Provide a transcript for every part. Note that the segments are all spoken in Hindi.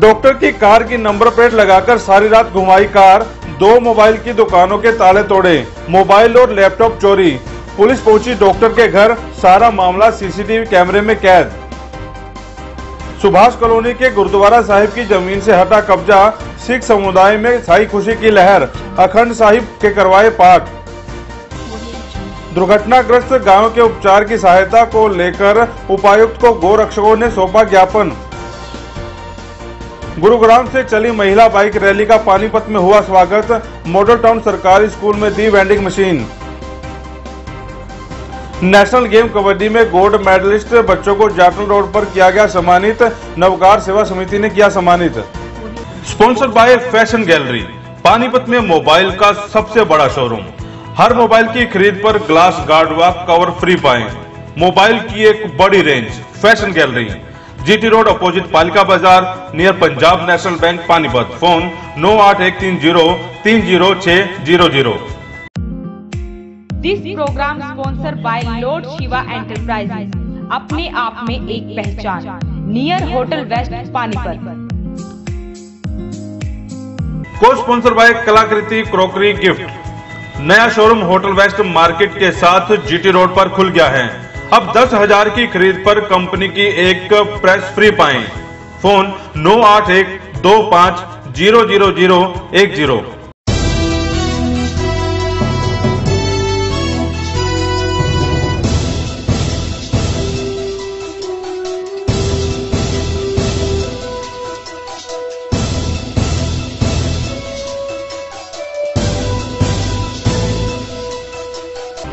डॉक्टर की कार की नंबर प्लेट लगाकर सारी रात घुमाई कार, 2 मोबाइल की दुकानों के ताले तोड़े, मोबाइल और लैपटॉप चोरी। पुलिस पहुंची डॉक्टर के घर, सारा मामला सीसीटीवी कैमरे में कैद। सुभाष कॉलोनी के गुरुद्वारा साहिब की जमीन से हटा कब्जा, सिख समुदाय में छाई खुशी की लहर, अखंड साहिब के करवाए पाठ। दुर्घटनाग्रस्त गांव के उपचार की सहायता को लेकर उपायुक्त को गोरक्षकों ने सौंपा ज्ञापन। गुरुग्राम से चली महिला बाइक रैली का पानीपत में हुआ स्वागत, मॉडल टाउन सरकारी स्कूल में दी vending machine. National game kabaddi में गोल्ड मेडलिस्ट बच्चों को जाटल रोड पर किया गया सम्मानित, नवकार सेवा समिति ने किया सम्मानित। Sponsor by fashion gallery, Panipat में मोबाइल का सबसे बड़ा शोरूम। हर मोबाइल की खरीद पर ग्लास गार्ड व कवर फ्री पाएं। मोबाइल की एक बड़ी range, fashion gallery, GT road opposite Palika Bazaar, near Punjab National Bank, Panipat. Phone 9813030600। This program sponsor by Lord Shiva Enterprises, अपने आप में एक पहचान, नियर होटल वेस्ट, पानीपत। को sponsor by Kalakriti crockery gift. नया शोरूम होटल वेस्ट मार्केट के साथ जीटी रोड पर खुल गया है। अब 10,000 की खरीद पर कंपनी की एक प्रेस फ्री पाएं। फोन 9812500010।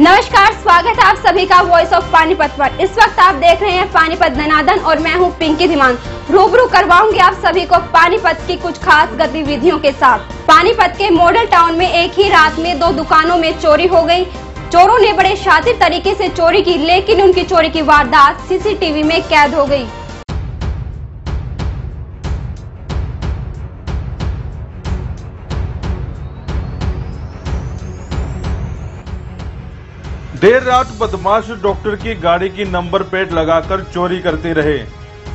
नमस्कार, स्वागत है आप सभी का वॉइस ऑफ पानीपत पर। इस वक्त आप देख रहे हैं पानीपत दनादन और मैं हूं पिंकी धीमान। रूबरू करवाऊंगी आप सभी को पानीपत की कुछ खास गतिविधियों के साथ। पानीपत के मॉडल टाउन में एक ही रात में 2 दुकानों में चोरी हो गई। चोरों ने बड़े शातिर तरीके से चोरी की, लेकिन उनकी चोरी की वारदात सीसीटीवी में कैद हो गई। देर रात बदमाश डॉक्टर की गाड़ी की नंबर प्लेट लगाकर चोरी करते रहे।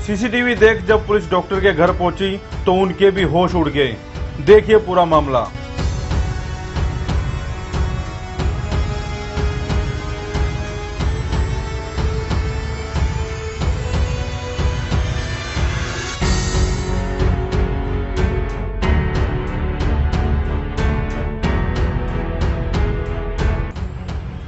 सीसीटीवी देख जब पुलिस डॉक्टर के घर पहुंची तो उनके भी होश उड़ गए। देखिए पूरा मामला।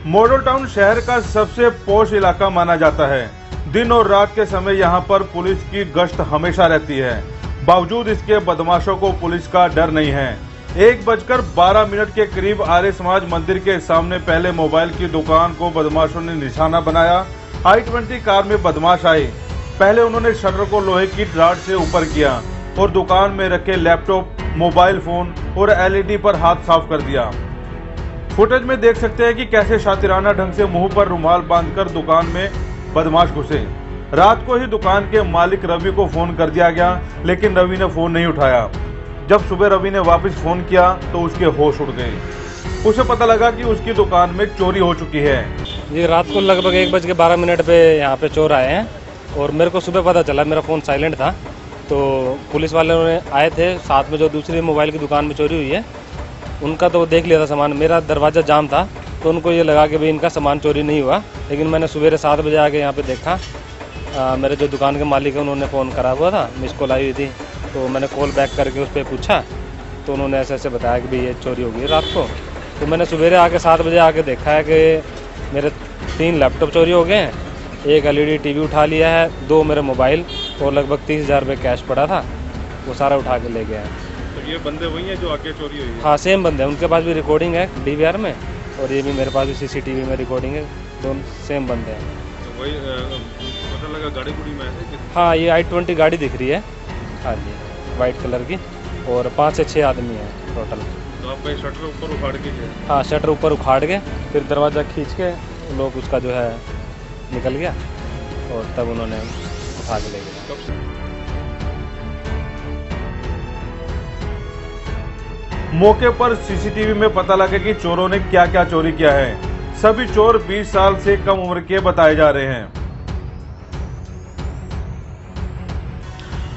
मॉडल टाउन शहर का सबसे पॉश इलाका माना जाता है। दिन और रात के समय यहां पर पुलिस की गश्त हमेशा रहती है। बावजूद इसके बदमाशों को पुलिस का डर नहीं है। 1:12 के करीब आर्य समाज मंदिर के सामने पहले मोबाइल की दुकान को बदमाशों ने निशाना बनाया। i20 कार में बदमाश आए। पहले उन्होंने शटर को लोहे की राड से ऊपर किया और दुकान में रखे लैपटॉप, मोबाइल फोन और LED पर हाथ साफ कर दिया। फुटेज में देख सकते हैं कि कैसे शातिराना ढंग से मुंह पर रुमाल बांधकर दुकान में बदमाश घुसे। रात को ही दुकान के मालिक रवि को फोन कर दिया गया, लेकिन रवि ने फोन नहीं उठाया। जब सुबह रवि ने वापस फोन किया तो उसके होश उड़ गए। उसे पता लगा कि उसकी दुकान में चोरी हो चुकी है। ये रात को लगभग 1:12 पे यहाँ पे चोर आए हैं और मेरे को सुबह पता चला, मेरा फ़ोन साइलेंट था, तो पुलिस वाले आए थे। साथ में जो दूसरी मोबाइल की दुकान में चोरी हुई है उनका तो वो देख लिया था सामान। मेरा दरवाज़ा जाम था तो उनको ये लगा कि भाई इनका सामान चोरी नहीं हुआ। लेकिन मैंने सवेरे 7 बजे आके यहाँ पे देखा, मेरे जो दुकान के मालिक है उन्होंने फ़ोन करा हुआ था, मिस कॉल आई हुई थी, तो मैंने कॉल बैक करके उस पर पूछा तो उन्होंने ऐसे ऐसे बताया कि भाई ये चोरी हो गई रात को। तो मैंने सवेरे आके 7 बजे आके देखा है कि मेरे 3 लैपटॉप चोरी हो गए हैं, 1 LED TV उठा लिया है, 2 मेरे मोबाइल और लगभग 30,000 रुपये कैश पड़ा था, वो सारा उठा के ले गया है। तो ये बंदे वही हैं जो आगे चोरी हुई है? हाँ, सेम बंदे हैं। उनके पास भी रिकॉर्डिंग है DVR में और ये भी मेरे पास भी CCTV में रिकॉर्डिंग है। दोनों सेम बंदे हैं। तो वही पता लगा गाड़ी गुड़ी में है? हाँ, ये i20 गाड़ी दिख रही है। हाँ जी, वाइट कलर की, और 5 से 6 आदमी हैं टोटल। तो आपका शटर ऊपर उखाड़ के? हाँ, शटर ऊपर उखाड़ के फिर दरवाज़ा खींच के लोग उसका जो है निकल गया और तब उन्होंने उठा के ले गया। मौके पर सीसीटीवी में पता लगा कि चोरों ने क्या क्या चोरी किया है। सभी चोर 20 साल से कम उम्र के बताए जा रहे हैं।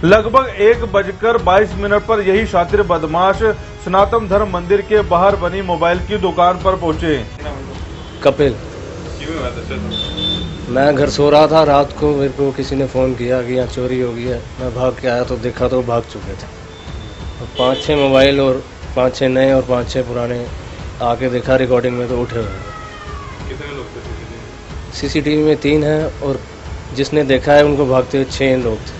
लगभग 1:22 पर यही शातिर बदमाश सनातन धर्म मंदिर के बाहर बनी मोबाइल की दुकान पर पहुंचे। कपिल, मैं घर सो रहा था, रात को मेरे को किसी ने फ़ोन किया कि यहाँ चोरी हो गई है। मैं भाग के आया तो देखा तो भाग चुके थे। 5-6 मोबाइल और 5-6 नए और 5-6 पुराने, आके देखा रिकॉर्डिंग में तो उठे हुए हैं। कितने लोग थे सीसीटीवी में 3 हैं और जिसने देखा है उनको भागते हुए 6 लोग थे।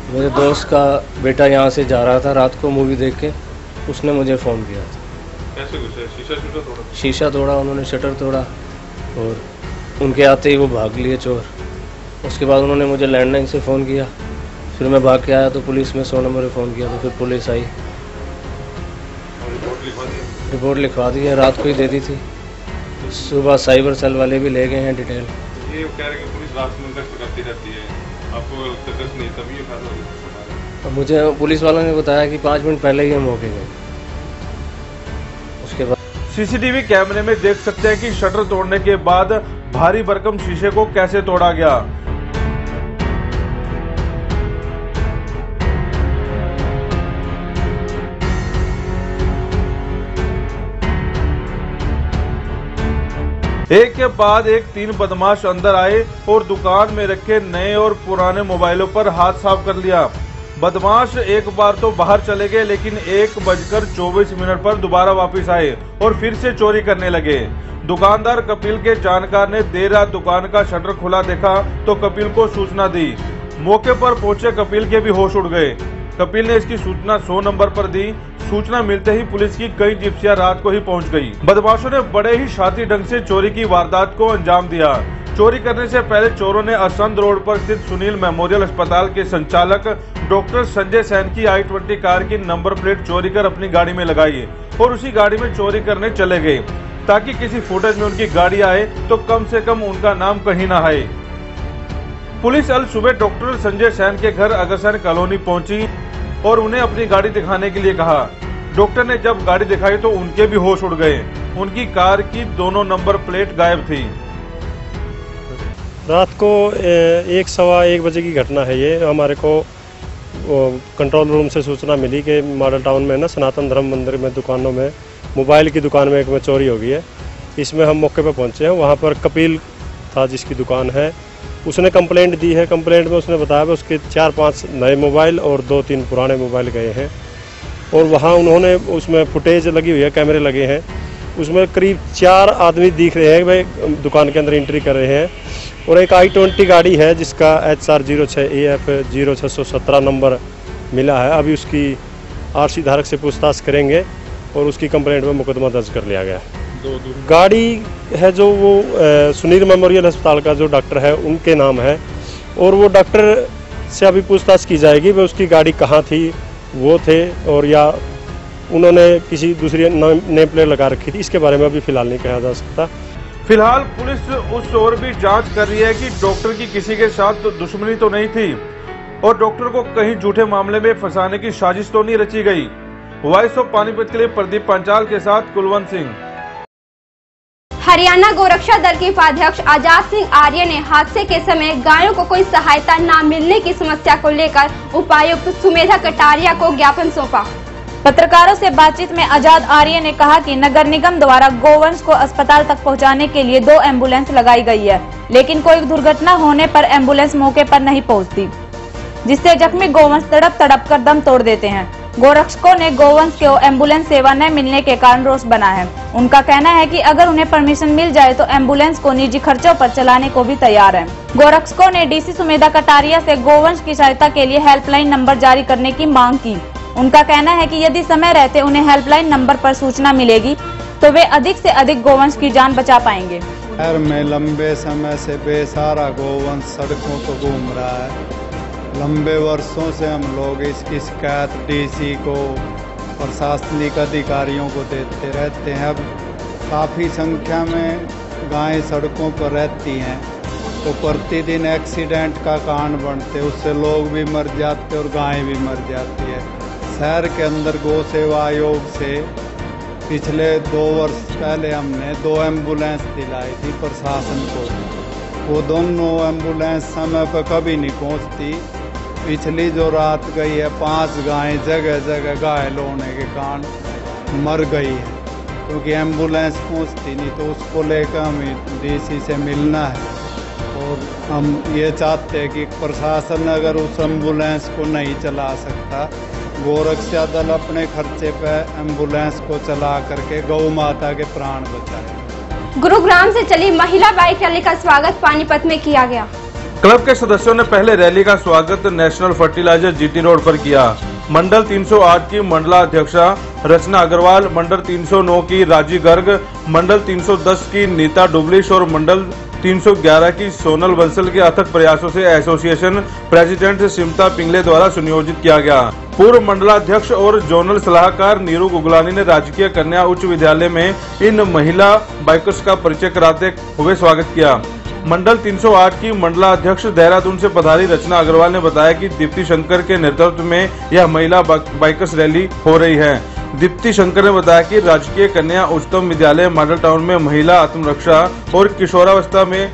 मेरे दोस्त का बेटा यहाँ से जा रहा था रात को मूवी देख के, उसने मुझे फ़ोन किया था। कैसे घुसे? शीशा तोड़ा उन्होंने, शटर तोड़ा और उनके आते ही वो भाग लिए चोर। उसके बाद उन्होंने मुझे लैंडलाइन से फ़ोन किया, फिर मैं भाग के आया तो पुलिस में 100 नंबर पे फ़ोन किया तो फिर पुलिस आई। रिपोर्ट लिखवा दी है, रात को ही दे दी थी। सुबह साइबर सेल वाले भी ले गए हैं डिटेल। ये कह रहे कि पुलिस रात में गश्त करती रहती है, आपको गश्त नहीं, तभी ये फैसला हुआ? मुझे पुलिस वालों ने बताया कि 5 मिनट पहले ही हम मौके गए। उसके बाद सीसीटीवी कैमरे में देख सकते हैं कि शटर तोड़ने के बाद भारी भरकम शीशे को कैसे तोड़ा गया। एक के बाद एक 3 बदमाश अंदर आए और दुकान में रखे नए और पुराने मोबाइलों पर हाथ साफ कर लिया। बदमाश एक बार तो बाहर चले गए, लेकिन 1:24 पर दोबारा वापस आए और फिर से चोरी करने लगे। दुकानदार कपिल के जानकार ने देर रात दुकान का शटर खुला देखा तो कपिल को सूचना दी। मौके पर पहुंचे कपिल के भी होश उड़ गए। कपिल ने इसकी सूचना 100 नंबर पर दी। सूचना मिलते ही पुलिस की कई जिप्सियां रात को ही पहुंच गई। बदमाशों ने बड़े ही शातिर ढंग से चोरी की वारदात को अंजाम दिया। चोरी करने से पहले चोरों ने असंध रोड पर स्थित सुनील मेमोरियल अस्पताल के संचालक डॉक्टर संजय सैन की i20 कार की नंबर प्लेट चोरी कर अपनी गाड़ी में लगाई और उसी गाड़ी में चोरी करने चले गए, ताकि किसी फुटेज में उनकी गाड़ी आए तो कम से कम उनका नाम कहीं ना आए। पुलिस अल सुबह डॉक्टर संजय सैन के घर अग्रसेन कॉलोनी पहुंची और उन्हें अपनी गाड़ी दिखाने के लिए कहा। डॉक्टर ने जब गाड़ी दिखाई तो उनके भी होश उड़ गए। उनकी कार की दोनों नंबर प्लेट गायब थी। रात को 1-1:15 बजे की घटना है ये। हमारे को कंट्रोल रूम से सूचना मिली कि मॉडल टाउन में ना सनातन धर्म मंदिर में दुकानों में मोबाइल की दुकान में एक में चोरी हो गई है। इसमें हम मौके पर पहुंचे हैं। वहाँ पर कपिल था जिसकी दुकान है, उसने कंप्लेंट दी है। कंप्लेंट में उसने बताया कि उसके 4-5 नए मोबाइल और 2-3 पुराने मोबाइल गए हैं और वहाँ उन्होंने उसमें फुटेज लगी हुई है, कैमरे लगे हैं। उसमें करीब 4 आदमी दिख रहे हैं भाई दुकान के अंदर एंट्री कर रहे हैं और एक i20 गाड़ी है जिसका HR06AF 0617 नंबर मिला है। अभी उसकी RC धारक से पूछताछ करेंगे और उसकी कंप्लेंट में मुकदमा दर्ज कर लिया गया है। गाड़ी है जो वो सुनील मेमोरियल अस्पताल का जो डॉक्टर है उनके नाम है और वो डॉक्टर से अभी पूछताछ की जाएगी वह उसकी गाड़ी कहाँ थी, वो थे और या उन्होंने किसी दूसरी नेम प्लेट लगा रखी थी, इसके बारे में अभी फिलहाल नहीं कहा जा सकता। फिलहाल पुलिस उस ओर भी जांच कर रही है कि डॉक्टर की किसी के साथ तो दुश्मनी तो नहीं थी और डॉक्टर को कहीं झूठे मामले में फंसाने की साजिश तो नहीं रची गई। वॉइस ऑफ पानीपत के लिए प्रदीप पंचाल के साथ कुलवंत सिंह। हरियाणा गोरक्षा दल के उपाध्यक्ष आजाद सिंह आर्य ने हादसे के समय गायों को कोई सहायता न मिलने की समस्या को लेकर उपायुक्त सुमेधा कटारिया को ज्ञापन सौंपा। पत्रकारों से बातचीत में आजाद आर्य ने कहा कि नगर निगम द्वारा गोवंश को अस्पताल तक पहुंचाने के लिए 2 एम्बुलेंस लगाई गई है, लेकिन कोई दुर्घटना होने पर एम्बुलेंस मौके पर नहीं पहुंचती, जिससे जख्मी गोवंश तड़प तड़प कर दम तोड़ देते हैं। गोरक्षकों ने गोवंश को एम्बुलेंस सेवा न मिलने के कारण रोष बना है। उनका कहना है कि अगर उन्हें परमिशन मिल जाए तो एम्बुलेंस को निजी खर्चों पर चलाने को भी तैयार है। गोरक्षकों ने डीसी सुमेधा कटारिया से गोवंश की सहायता के लिए हेल्पलाइन नंबर जारी करने की मांग की। उनका कहना है कि यदि समय रहते उन्हें हेल्पलाइन नंबर पर सूचना मिलेगी तो वे अधिक से अधिक गोवंश की जान बचा पाएंगे। शहर में लंबे समय से बेसहारा गोवंश सड़कों पर घूम रहा है। लंबे वर्षों से हम लोग इसकी शिकायत डीसी को प्रशासनिक अधिकारियों को देते रहते हैं। अब काफ़ी संख्या में गायें सड़कों पर रहती हैं तो प्रतिदिन एक्सीडेंट का कारण बनते, उससे लोग भी मर जाते और गायें भी मर जाती है। शहर के अंदर गौ सेवा आयोग से पिछले 2 वर्ष पहले हमने 2 एम्बुलेंस दिलाई थी प्रशासन को। वो दोनों एम्बुलेंस समय पर कभी नहीं पहुंचती पिछली जो रात गई है 5 गायें जगह जगह घायल होने के कारण मर गई है, क्योंकि एम्बुलेंस पहुंचती नहीं। तो उसको लेकर हमें डीसी से मिलना है और हम ये चाहते हैं कि प्रशासन अगर उस एम्बुलेंस को नहीं चला सकता, गोरक्षा दल अपने खर्चे पर एम्बुलेंस को चला करके गौ माता के प्राण बचाए। गुरुग्राम से चली महिला बाइक रैली का स्वागत पानीपत में किया गया। क्लब के सदस्यों ने पहले रैली का स्वागत नेशनल फर्टिलाइजर जीटी रोड पर किया। मंडल 308 की मंडलाध्यक्षा रचना अग्रवाल, मंडल 309 की राजी गर्ग, मंडल 310 की नीता डुबलिश और मंडल 311 की सोनल बंसल के अथक प्रयासों से एसोसिएशन प्रेसिडेंट सिमता पिंगले द्वारा सुनियोजित किया गया। पूर्व मंडलाध्यक्ष और जोनल सलाहकार नीरू गुगलानी ने राजकीय कन्या उच्च विद्यालय में इन महिला बाइकर्स का परिचय कराते हुए स्वागत किया। मंडल 308 की मंडलाध्यक्ष देहरादून से पधारी रचना अग्रवाल ने बताया कि दीप्ति शंकर के नेतृत्व में यह महिला बाइकर्स रैली हो रही है। दीप्ति शंकर ने बताया कि राजकीय कन्या उच्चतम विद्यालय मॉडल टाउन में महिला आत्मरक्षा और किशोरावस्था में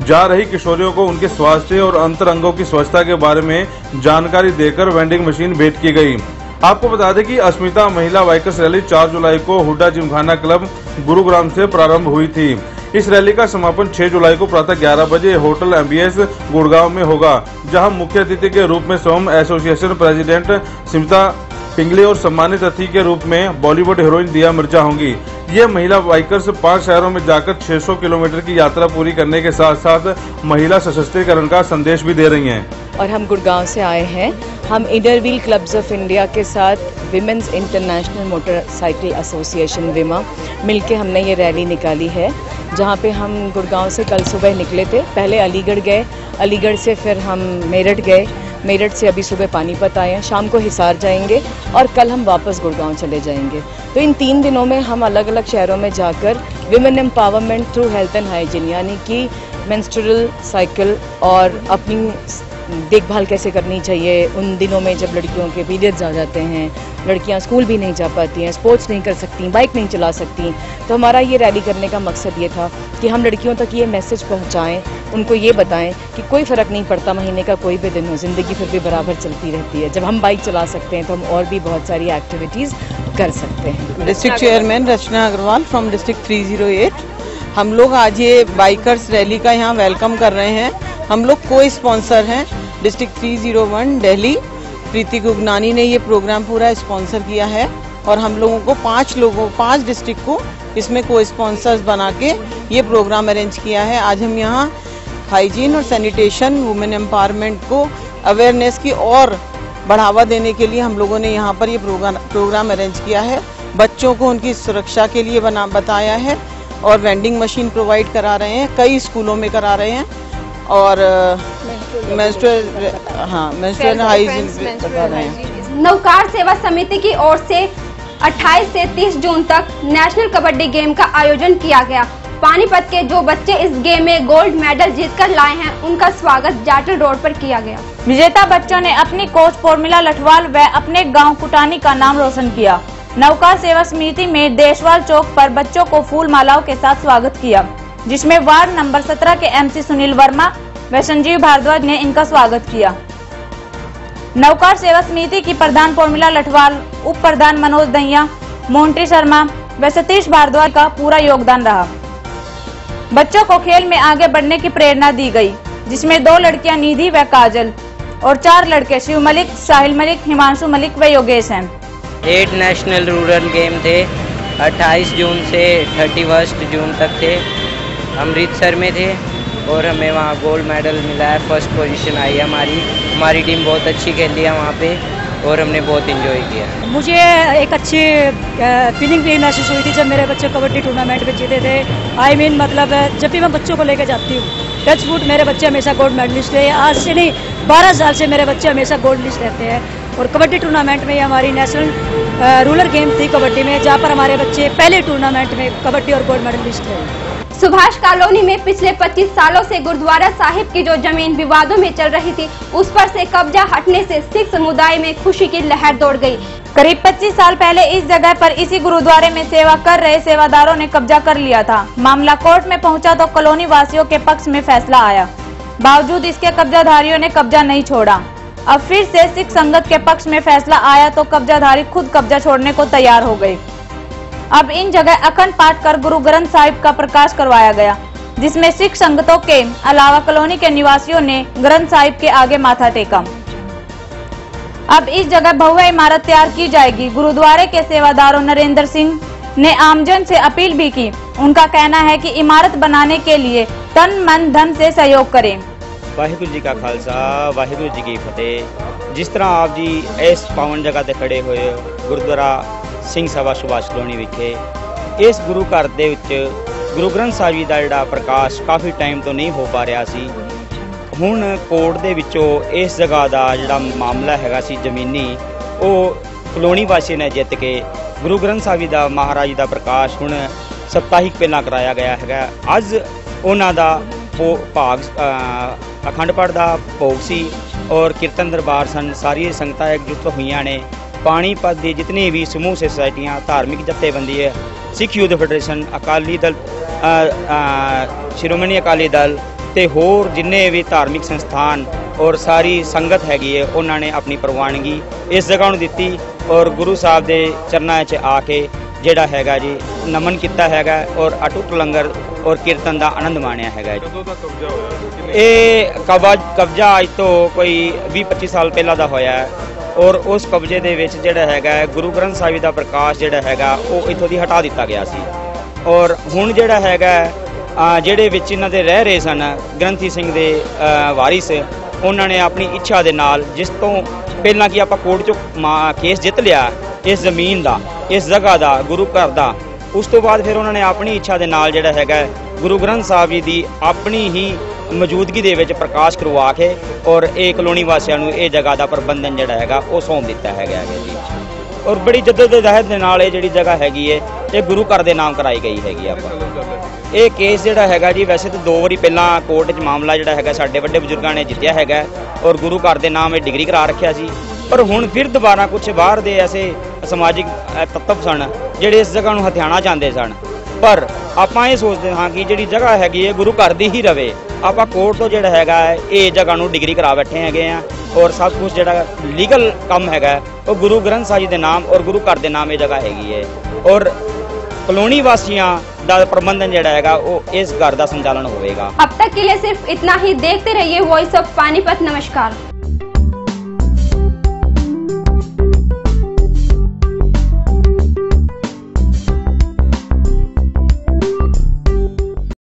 जा रही किशोरियों को उनके स्वास्थ्य और अंतरंगों की स्वच्छता के बारे में जानकारी देकर वेंडिंग मशीन भेंट की गई। आपको बता दें कि अस्मिता महिला बाइकर्स रैली 4 जुलाई को हुड्डा जिमखाना क्लब गुरुग्राम से प्रारंभ हुई थी। इस रैली का समापन 6 जुलाई को प्रातः 11 बजे होटल एमबीएस गुड़गांव में होगा, जहां मुख्य अतिथि के रूप में सोम एसोसिएशन प्रेसिडेंट सिमता पिंगले और सम्मानित अतिथि के रूप में बॉलीवुड हीरोइन दिया मिर्जा होंगी। ये महिला बाइकर्स 5 शहरों में जाकर 600 किलोमीटर की यात्रा पूरी करने के साथ साथ महिला सशक्तिकरण का संदेश भी दे रही हैं। और हम गुड़गांव से आए हैं। हम inner wheel clubs of India के साथ विमेंस इंटरनेशनल मोटरसाइकिल एसोसिएशन विमा मिलके हमने ये रैली निकाली है, जहाँ पे हम गुड़गांव से कल सुबह निकले थे। पहले अलीगढ़ गए, अलीगढ़ से फिर हम मेरठ गए, मेरठ से अभी सुबह पानीपत आए हैं, शाम को हिसार जाएंगे और कल हम वापस गुड़गांव चले जाएंगे। तो इन 3 दिनों में हम अलग अलग शहरों में जाकर women empowerment through health and hygiene, यानी कि मेंस्ट्रुअल साइकिल और अपनी देखभाल कैसे करनी चाहिए उन दिनों में जब लड़कियों के पीरियड्स आ जाते हैं, लड़कियां स्कूल भी नहीं जा पाती हैं, स्पोर्ट्स नहीं कर सकती, बाइक नहीं चला सकती। तो हमारा ये रैली करने का मकसद ये था कि हम लड़कियों तक ये मैसेज पहुंचाएं, उनको ये बताएं कि कोई फ़र्क नहीं पड़ता महीने का कोई भी दिन हो, ज़िंदगी फिर भी बराबर चलती रहती है। जब हम बाइक चला सकते हैं तो हम और भी बहुत सारी एक्टिविटीज़ कर सकते हैं। District chairman Rachna Agarwal from district 308। हम लोग आज ये बाइकर्स रैली का यहाँ वेलकम कर रहे हैं। हम लोग को स्पॉन्सर हैं डिस्ट्रिक्ट 301 दिल्ली। प्रीति गुगनानी ने ये प्रोग्राम पूरा स्पॉन्सर किया है और हम लोगों को 5 डिस्ट्रिक्ट को इसमें को स्पॉन्सर्स बना के ये प्रोग्राम अरेंज किया है। आज हम यहाँ हाइजीन और सैनिटेशन, वुमेन एम्पावरमेंट को अवेयरनेस की और बढ़ावा देने के लिए हम लोगों ने यहाँ पर ये प्रोग्राम अरेंज किया है। बच्चों को उनकी सुरक्षा के लिए बताया है और वेंडिंग मशीन प्रोवाइड करा रहे हैं, कई स्कूलों में करा रहे हैं और मेंस्ट्रुअल हाइजीन बता रहे हैं। नवकार सेवा समिति की ओर से 28 से 30 जून तक नेशनल कबड्डी गेम का आयोजन किया गया। पानीपत के जो बच्चे इस गेम में गोल्ड मेडल जीतकर लाए हैं, उनका स्वागत जाटल रोड पर किया गया। विजेता बच्चों ने अपनी कोच पोर्मिला लठवाल व अपने गांव कुटानी का नाम रोशन किया। नवकार सेवा समिति में देशवाल चौक पर बच्चों को फूल मालाओं के साथ स्वागत किया, जिसमें वार्ड नंबर 17 के एमसी सुनील वर्मा व संजीव भारद्वाज ने इनका स्वागत किया। नवकार सेवा समिति की प्रधान पोर्मिला लठवाल, उप प्रधान मनोज दहिया, मोंटी शर्मा व सतीश भारद्वाज का पूरा योगदान रहा। बच्चों को खेल में आगे बढ़ने की प्रेरणा दी गई, जिसमें 2 लड़कियां निधि व काजल और 4 लड़के शिव मलिक, साहिल मलिक, हिमांशु मलिक व योगेश हैं। 8 नेशनल रूरल गेम थे, 28 जून से 31 जून तक थे। अमृतसर में थे और हमें वहाँ गोल्ड मेडल मिला है, फर्स्ट पोजीशन आई है हमारी टीम बहुत अच्छी खेली है वहाँ पे और हमने बहुत एंजॉय किया। मुझे एक अच्छी फीलिंग भी महसूस हुई थी जब मेरे बच्चे कबड्डी टूर्नामेंट में जीते थे। मतलब जब भी मैं बच्चों को लेकर जाती हूँ, टच वुड मेरे बच्चे हमेशा गोल्ड मेडलिस्ट रहे। आज से नहीं 12 साल से मेरे बच्चे हमेशा गोल्ड लिस्ट रहते हैं। और कबड्डी टूर्नामेंट में हमारी नेशनल रूरल गेम थी कबड्डी में, जहाँ पर हमारे बच्चे पहले टूर्नामेंट में कबड्डी और गोल्ड मेडलिस्ट रहे। सुभाष कॉलोनी में पिछले 25 सालों से गुरुद्वारा साहिब की जो जमीन विवादों में चल रही थी, उस पर से कब्जा हटने से सिख समुदाय में खुशी की लहर दौड़ गई। करीब 25 साल पहले इस जगह पर इसी गुरुद्वारे में सेवा कर रहे सेवादारों ने कब्जा कर लिया था। मामला कोर्ट में पहुंचा तो कॉलोनी वासियों के पक्ष में फैसला आया। बावजूद इसके कब्जाधारियों ने कब्जा नहीं छोड़ा। अब फिर से सिख संगत के पक्ष में फैसला आया तो कब्जाधारी खुद कब्जा छोड़ने को तैयार हो गए। अब इन जगह अखंड पाठ कर गुरु ग्रंथ साहिब का प्रकाश करवाया गया, जिसमें सिख संगतों के अलावा कॉलोनी के निवासियों ने ग्रंथ साहिब के आगे माथा टेका। अब इस जगह भव्य इमारत तैयार की जाएगी। गुरुद्वारे के सेवादारों नरेंद्र सिंह ने आमजन से अपील भी की। उनका कहना है कि इमारत बनाने के लिए तन मन धन से सहयोग करें। वाहिगुरु जी का खालसा, वाहिगुरु जी की फतेह। जिस तरह आप जी इस पावन जगह ते खड़े हुए गुरुद्वारा ਸਿੰਘ ਸਭਾ ਸੁਭਾਸ਼ ਕਲੋਨੀ ਵਿਖੇ ਇਸ ਗੁਰੂ ਘਰ ਦੇ ਵਿੱਚ ਗੁਰੂ ਗ੍ਰੰਥ ਸਾਹਿਬ ਜੀ ਦਾ ਜਿਹੜਾ ਪ੍ਰਕਾਸ਼ ਕਾਫੀ ਟਾਈਮ ਤੋਂ ਨਹੀਂ ਹੋ ਪਾ ਰਿਹਾ ਸੀ। ਹੁਣ ਕੋਰਟ ਦੇ ਵਿੱਚੋਂ ਇਸ ਜਗ੍ਹਾ ਦਾ ਜਿਹੜਾ ਮਾਮਲਾ ਹੈਗਾ ਸੀ ਜ਼ਮੀਨੀ, ਉਹ ਕਲੋਨੀ ਵਾਸੀ ਨੇ ਜਿੱਤ ਕੇ ਗੁਰੂ ਗ੍ਰੰਥ ਸਾਹਿਬ ਜੀ ਦਾ ਮਹਾਰਾਜ ਜੀ ਦਾ ਪ੍ਰਕਾਸ਼ ਹੁਣ ਸਪਤਾਹਿਕ ਪਹਿਲਾਂ ਕਰਾਇਆ ਗਿਆ ਹੈਗਾ। ਅੱਜ ਉਹਨਾਂ ਦਾ ਭਾਗ ਅਖੰਡ ਪਾਠ ਦਾ ਭੋਗ ਸੀ ਔਰ ਕੀਰਤਨ ਦਰਬਾਰ ਸਨ। ਸਾਰੀਆਂ ਸੰਗਤਾਂ एकजुट ਹੋਈਆਂ ਨੇ। पानीपत की जितनी भी समूह सोसाइटियाँ, धार्मिक जत्थेबंदी है, सिख यूथ फेडरेशन, अकाली दल, शिरोमणी अकाली दल ते होर जिन्ने भी धार्मिक संस्थान और सारी संगत हैगी है, उन्होंने अपनी प्रवानगी इस जगह नूं दित्ती और गुरु साहब के चरणों च आके जिहड़ा हैगा जी नमन किया हैगा और अटुट लंगर और कीर्तन का आनंद माणिया हैगा जी। ये कब्जा अज तो कोई 20-25 साल पहला दा होया है और उस कब्जे दे विच जिहड़ा हैगा गुरु ग्रंथ साहिब दा प्रकाश जिहड़ा हैगा वो इत्थों दी हटा दिता गया सी और हुण जिहड़ा हैगा जिहड़े विच इन्हां दे रह रहे सन ग्रंथी सिंह दे वारिस, उन्होंने अपनी इच्छा दे नाल जिस तो पहला कि आपां कोर्ट चों केस जित लिया इस जमीन दा, इस जगह दा, गुरु घर दा, उस तो बाद फिर उन्होंने अपनी इच्छा दे नाल जिहड़ा हैगा गुरु ग्रंथ साहिब जी दी अपनी ही मौजूदगी दे विच प्रकाश करवा के और ये कलोनी वासियों नूं ये जगह का प्रबंधन जिहड़ा हैगा वो सौंप दिता हैगा जी। और बड़ी जद्दोजहद दे नाल ये जिहड़ी जगह हैगी है ये गुरु घर दे नाम कराई गई हैगी। आपां ये केस जिहड़ा हैगा जी वैसे तो 2 वारी पहला कोर्ट च मामला जिहड़ा हैगा साडे वड्डे बजुर्गां ने जित्तिया हैगा और गुरु घर दे नाम ये डिग्री करा रखिया सी, पर हुण फिर दोबारा कुछ बाहर दे ऐसे समाजिक तत्व सन जिहड़े इस जगह नूं हथियाना चाहते सन, पर आपां ये सोचते हाँ कि जिहड़ी जगह हैगी है गुरु घर दी ही रवे। आपां कोर्ट तो जिहड़ा हैगा ये जगह नूं डिग्री करा बैठे हैगे आ और सब कुछ जिहड़ा लीगल काम हैगा वो गुरु ग्रंथ साहिब जी दे नाम और गुरु घर दे नाम ये जगह हैगी है और कॉलोनी वासियां दा प्रबंधन जिहड़ा हैगा वो इस घर दा संचालन होएगा। अब तक के लिए सिर्फ इतना ही। देखते रहिए वॉइस ऑफ पानीपत। नमस्कार।